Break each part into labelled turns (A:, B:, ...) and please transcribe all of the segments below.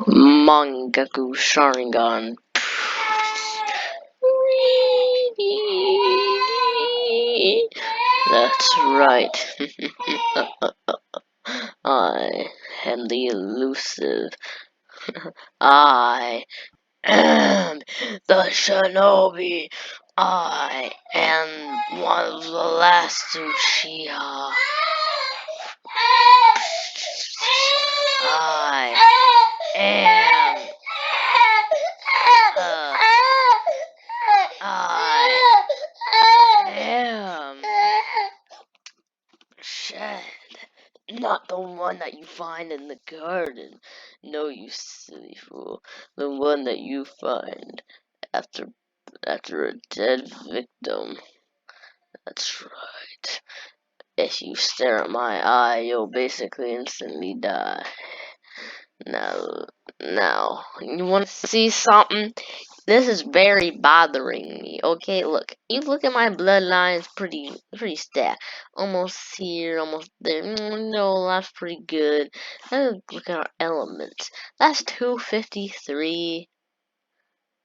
A: Mangaku Sharingan. That's right. I am the elusive. I am the shinobi. I am one of the last Uchiha. I am. I am. Shed. Not the one that you find in the garden. No, you silly fool. The one that you find after a dead victim. That's right. If you stare at my eye, you'll basically instantly die. Now, you want to see something? This is very bothering me. Okay, look. You look at my bloodline. It's pretty stacked. Almost here, almost there. No, that's pretty good. Let's look at our elements. That's 253.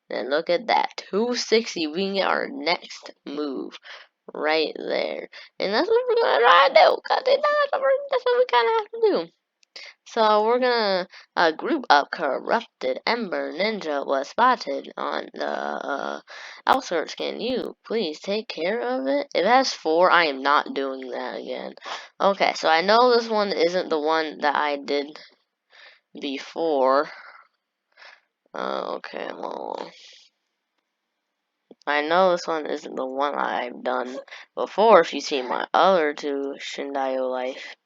A: And look at that, 260. We can get our next move right there. And that's what we're gonna try to do. Cause that's what we kind of have to do. So we're gonna group up. Corrupted Ember Ninja was spotted on the outskirts. Can you please take care of it? If it has 4, I am not doing that again. Okay, so I know this one isn't the one that I did before. Okay, well, I know this one isn't the one I've done before. If you see my other 2 Shindo Life,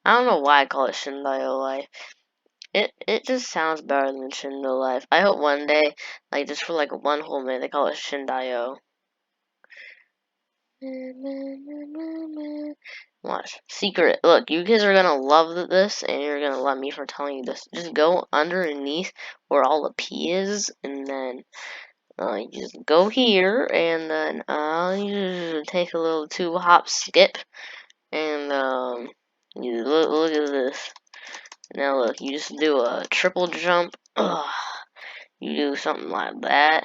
A: I don't know why I call it Shindo Life. It just sounds better than Shindo Life. I hope one day, like just for like one whole minute, they call it Shindayo. Watch. Secret. Look, you guys are gonna love this, and you're gonna love me for telling you this. Just go underneath where all the P is, and then you just go here, and then you just take a little 2-hop skip, and you look at this. Now look, you just do a triple jump. Ugh. You do something like that.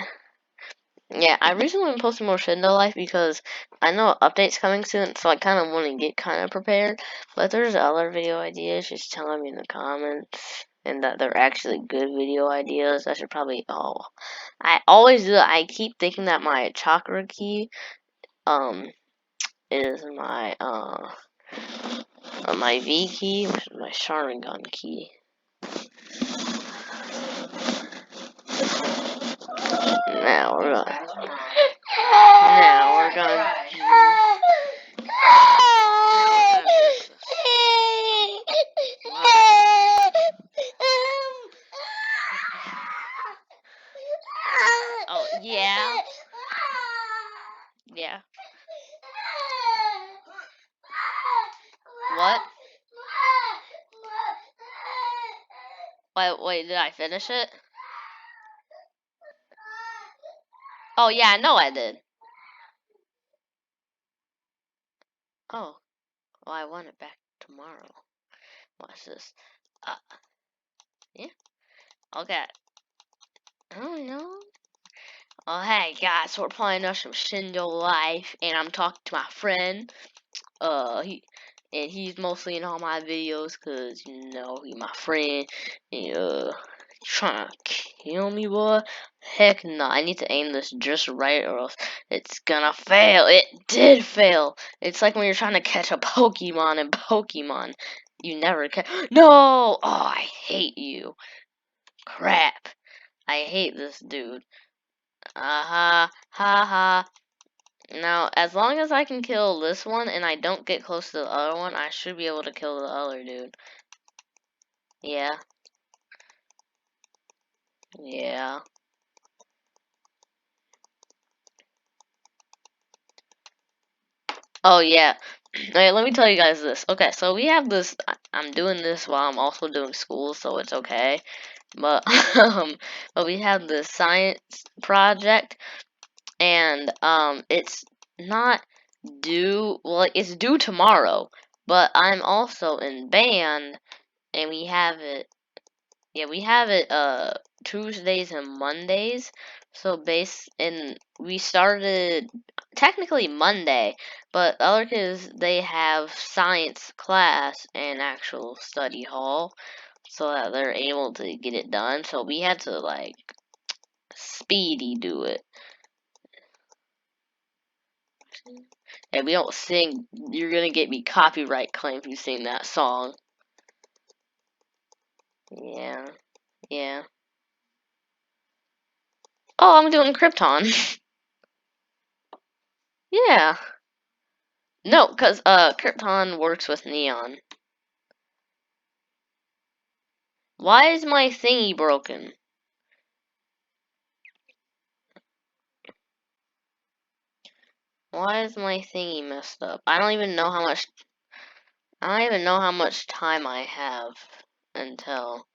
A: Yeah, I recently been posting more Shindo Life because I know updates coming soon, so I kind of want to get kind of prepared. But if there's other video ideas, just tell me in the comments, and that they're actually good video ideas. I should probably. Oh, I always do that. I keep thinking that my chakra key is my V key, which is my Sharingan key. Now we're gonna. Now we're gonna. Oh yeah. Yeah. What? Wait, did I finish it? Oh yeah, I know I did. Oh, well, I want it back tomorrow. Watch this. Yeah. Okay. Oh no. Oh hey guys, so we're playing us some Shindo Life, and I'm talking to my friend. He's mostly in all my videos, cause you know he's my friend. And, trying to kill me, boy? Heck no! I need to aim this just right, or else it's gonna fail. It did fail. It's like when you're trying to catch a Pokemon in Pokemon, you never catch. No! Oh, I hate you. Crap! I hate this dude. Ha ha. Now, as long as I can kill this one and I don't get close to the other one, I should be able to kill the other dude. Yeah. Yeah. Oh, yeah. Okay, let me tell you guys this. Okay, so we have this. I'm doing this while I'm also doing school, so it's okay. But, but we have this science project, and, it's not due. Well, it's due tomorrow, but I'm also in band, and we have it Yeah, we have it Tuesdays and Mondays. So we started technically Monday, but the other kids they have science class and actual study hall so that they're able to get it done. So we had to like speedy do it. And we don't sing, you're gonna get me copyright claim if you sing that song. Yeah, yeah. Oh, I'm doing Krypton. Yeah. No, because Krypton works with Neon. Why is my thingy broken? Why is my thingy messed up? I don't even know how much time I have until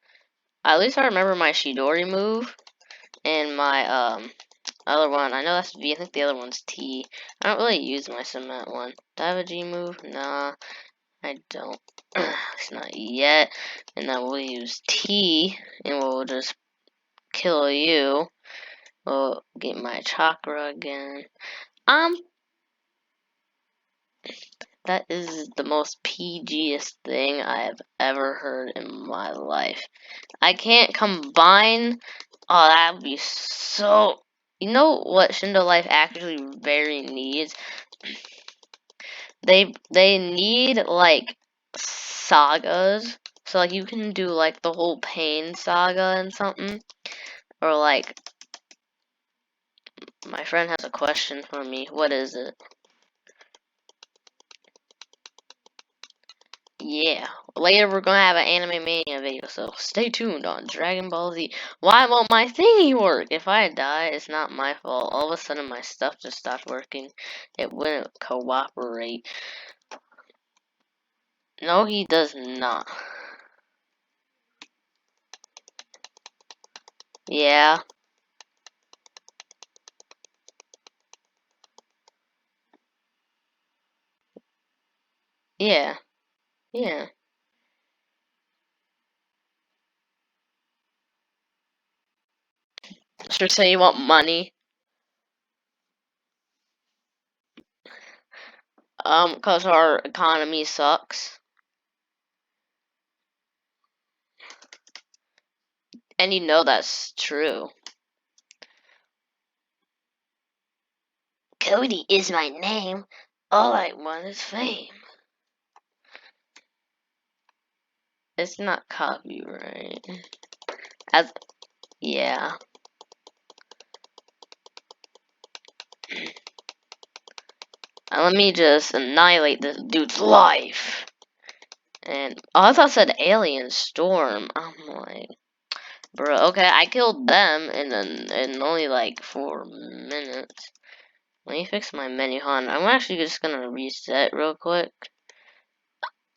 A: at least I remember my Shidori move and my other one. I know that's V, I think the other one's T. I don't really use my cement one. Do I have a G move? Nah, I don't. It's not yet. And then we'll use T and we'll just kill you. We'll get my chakra again. Um, that is the most PGest thing I have ever heard in my life. I can't combine. Oh, that would be so. You know what Shindo Life actually very needs? They need like sagas. So like you can do like the whole pain saga and something. Or like my friend has a question for me. What is it? Yeah. Later we're gonna have an Anime Mania video, so stay tuned on Dragon Ball Z. Why won't my thingy work? If I die, it's not my fault. All of a sudden my stuff just stopped working. It wouldn't cooperate. No, he does not. Yeah. Yeah. Yeah. Sure say you want money. Cause our economy sucks. And you know that's true. Cody is my name. All I want is fame. It's not copyright. As yeah. Let me just annihilate this dude's life. And oh, I thought it said alien storm. I'm like, bro. Okay, I killed them in only like 4 minutes. Let me fix my menu, hon. I'm actually just gonna reset real quick.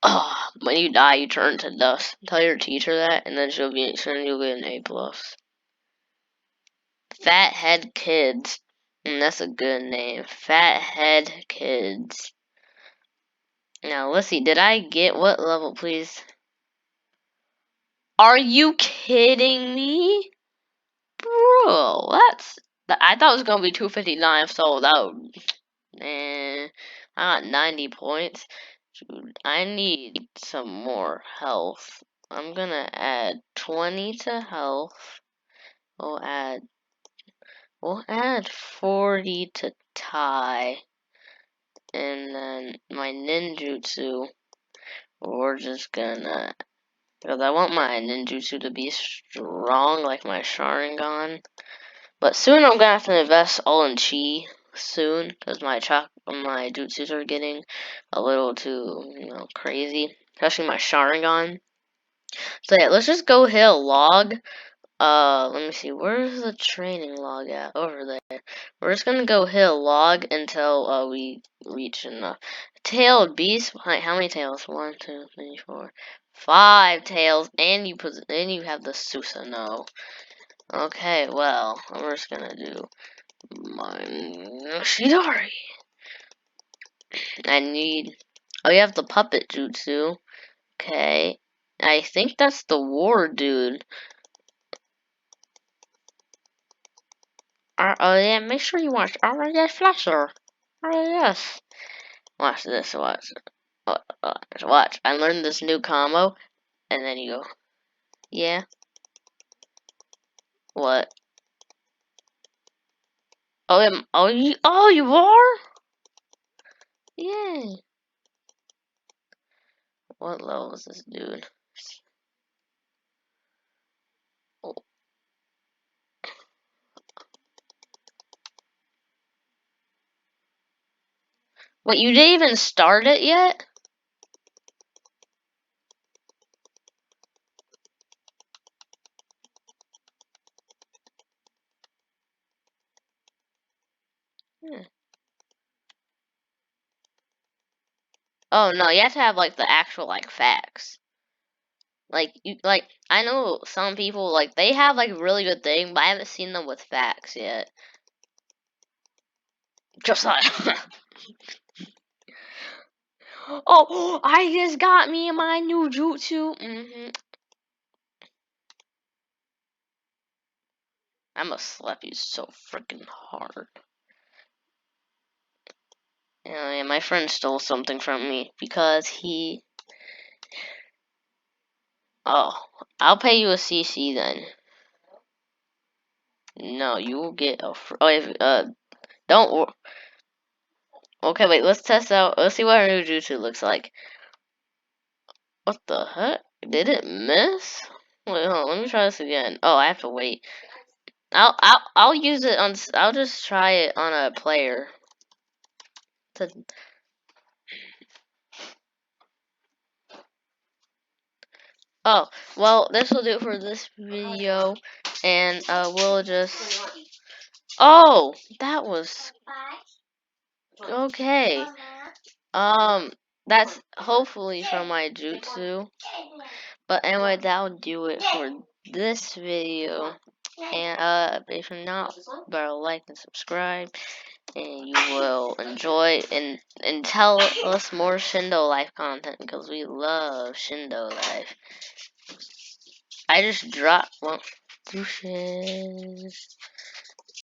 A: Oh, when you die, you turn to dust. Tell your teacher that, and then you'll get an A plus. Fathead Kids. That's a good name. Fathead Kids. Now, let's see. Did I get what level, please? Are you kidding me? Bro, I thought it was gonna be 259, so I got 90 points. Dude, I need some more health. I'm gonna add 20 to health. We'll add, we'll add 40 to tie. And then my ninjutsu, we're just gonna, because I want my ninjutsu to be strong like my Sharingan. But soon I'm gonna have to invest all in chi soon, because my jutsus are getting a little too, crazy. Especially my Sharingan. So yeah, let's just go hit a log. Let me see, where's the training log at? Over there. We're just gonna go hit a log until we reach enough. Tailed beast. How many tails? 1, 2, 3, 4, 5 tails, and you have the Susanoo. Okay, well, we're just gonna do my Shidori. I need. Oh, you have the puppet jutsu. Okay, I think that's the war dude. Oh yeah, make sure you watch RIS Flasher. RIS. Watch this, watch. I learned this new combo, and then you go, yeah, what? Oh, you are? Yeah. What level is this dude? Oh. Wait, you didn't even start it yet? Hmm. Oh no, you have to have like the actual like facts. Like I know some people like they have like really good thing, but I haven't seen them with facts yet. Just like oh, I just got me my new jutsu. I'm gonna slap you so freaking hard. Yeah, my friend stole something from me because he. Oh, I'll pay you a CC then. No, you will get a. Oh, don't. Okay, wait. Let's test out. Let's see what our new jutsu looks like. What the heck? Did it miss? Wait, hold on. Let me try this again. Oh, I have to wait. I'll use it on. I'll just try it on a player. To, oh, well, this will do it for this video, and we'll just. Oh, that was okay. That's hopefully from my jutsu. But anyway, that'll do it for this video. And if you're not, better like and subscribe, and you will enjoy and tell us more Shindo Life content because we love Shindo Life. I just dropped one. Douches.